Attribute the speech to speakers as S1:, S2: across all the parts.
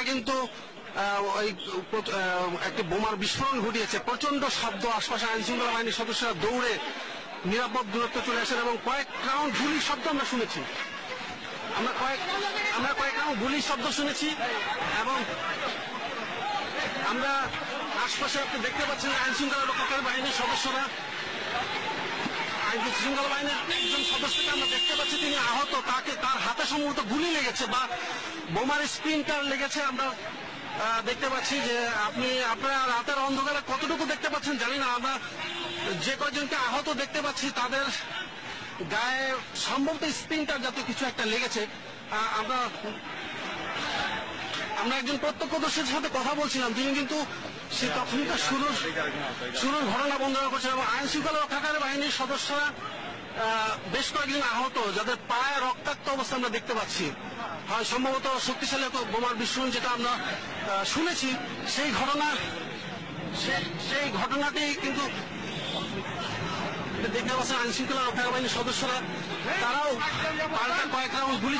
S1: কিন্তু একটি বোমার বিস্ফোরণ ঘটিয়েছে। প্রচন্ড শব্দ, আশপাশে আইন শৃঙ্খলা বাহিনীর সদস্যরা দৌড়ে নিরাপদ দূরত্বে চলে আসেন এবং কয়েক রাউন্ড গুলির শব্দ আমরা শুনেছি। আমরা কয়েক রাউন্ড গুলির শব্দ শুনেছি এবং আমরা আশপাশে আপনি দেখতে পাচ্ছেন আইন শৃঙ্খলা রক্ষাকারী বাহিনীর সদস্যরা, আইন শৃঙ্খলা বাহিনীর একজন সদস্যকে আমরা দেখতে পাচ্ছি তিনি আহত, তার হাতে সম্ভবত গুলি লেগেছে বা বোমার স্প্রিন্টার লেগেছে। আমরা দেখতে পাচ্ছি যে আপনারা রাতের অন্ধকারে কতটুকু দেখতে পাচ্ছেন জানি না, আমরা যে কয়জনকে আহত দেখতে পাচ্ছি তাদের গায়ে সম্ভবত স্প্রিন্টার জাতীয় কিছু একটা লেগেছে। আমরা একজন প্রত্যক্ষদর্শীর সাথে কথা বলছিলাম, তিনি কিন্তু সে তখনকার শুরুর ঘটনা বর্ণনা করছেন এবং আইন শৃঙ্খলা রক্ষাকারী বাহিনীর সদস্যরা বেশ কয়েকজন আহত, যাদের পায়ে রক্তাক্ত অবস্থা আমরা দেখতে পাচ্ছি। হয় সম্ভবত শক্তিশালী বোমার বিস্ফোরণ যেটা আমরা শুনেছি, সেই ঘটনাটি কিন্তু দেখতে পাচ্ছেন আইন শৃঙ্খলা রক্ষাকারী বাহিনীর সদস্যরা তারাও পাল্টা কয়েক রাউন্ড গুলি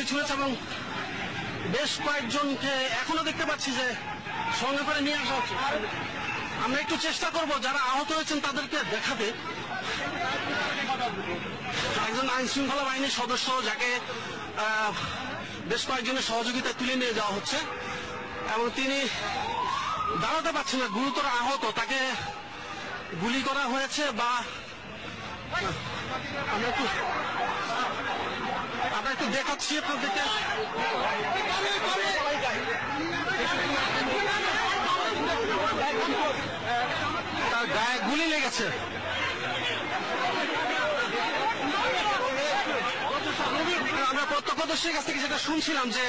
S1: ছুড়েছে এবং বেশ কয়েকজনকে এখনো দেখতে পাচ্ছি যে সঙ্গে করে নিয়ে আসা হচ্ছে। আমরা একটু চেষ্টা করব যারা আহত হয়েছেন তাদেরকে দেখাতে। একজন আইন শৃঙ্খলা বাহিনীর সদস্য যাকে বেশ কয়েকজনের সহযোগিতায় তুলে নিয়ে যাওয়া হচ্ছে এবং তিনি দাঁড়াতে পারছেন না, গুরুতর আহত, তাকে গুলি করা হয়েছে বা আমরা একটু দেখাচ্ছি আপনাদেরকে। তার গায়ে গুলি লেগেছে। আমরা প্রত্যক্ষদর্শীর কাছ থেকে যেটা শুনছিলাম যে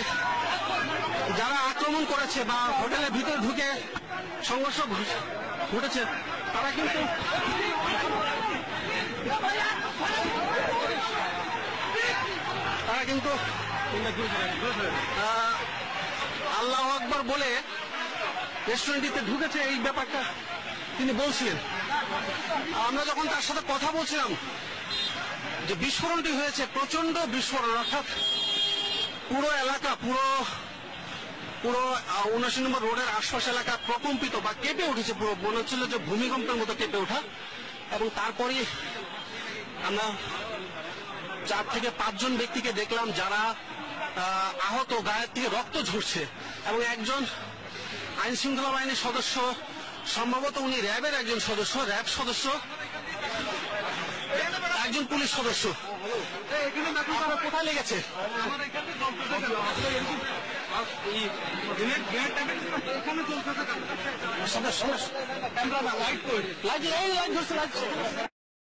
S1: যারা আক্রমণ করেছে বা হোটেলের ভিতরে ঢুকে সংঘর্ষ ঘটেছে তারা কিন্তু আল্লাহু আকবার বলে রেস্টুরেন্টটিতে ঢুকেছে, এই ব্যাপারটা তিনি বলছিলেন। আমরা যখন তার সাথে কথা বলছিলাম যে বিস্ফোরণটি হয়েছে, প্রচন্ড বিস্ফোরণ, অর্থাৎ পুরো এলাকা, পুরো 79 নম্বর রোডের আশপাশ এলাকা প্রকম্পিত বা কেঁপে উঠেছে, পুরো মনে হচ্ছিল যে ভূমিকম্পের মতো কেঁপে ওঠা। এবং তারপরে আমরা 4 থেকে 5 জন ব্যক্তিকে দেখলাম যারা আহত, গায়ের থেকে রক্ত ঝরছে এবং একজন আইন শৃঙ্খলা বাহিনীর সদস্য, সম্ভবত উনি র্যাবের একজন সদস্য, র্যাব সদস্য, একজন পুলিশ সদস্য। কোথায় লেগেছে? লাইট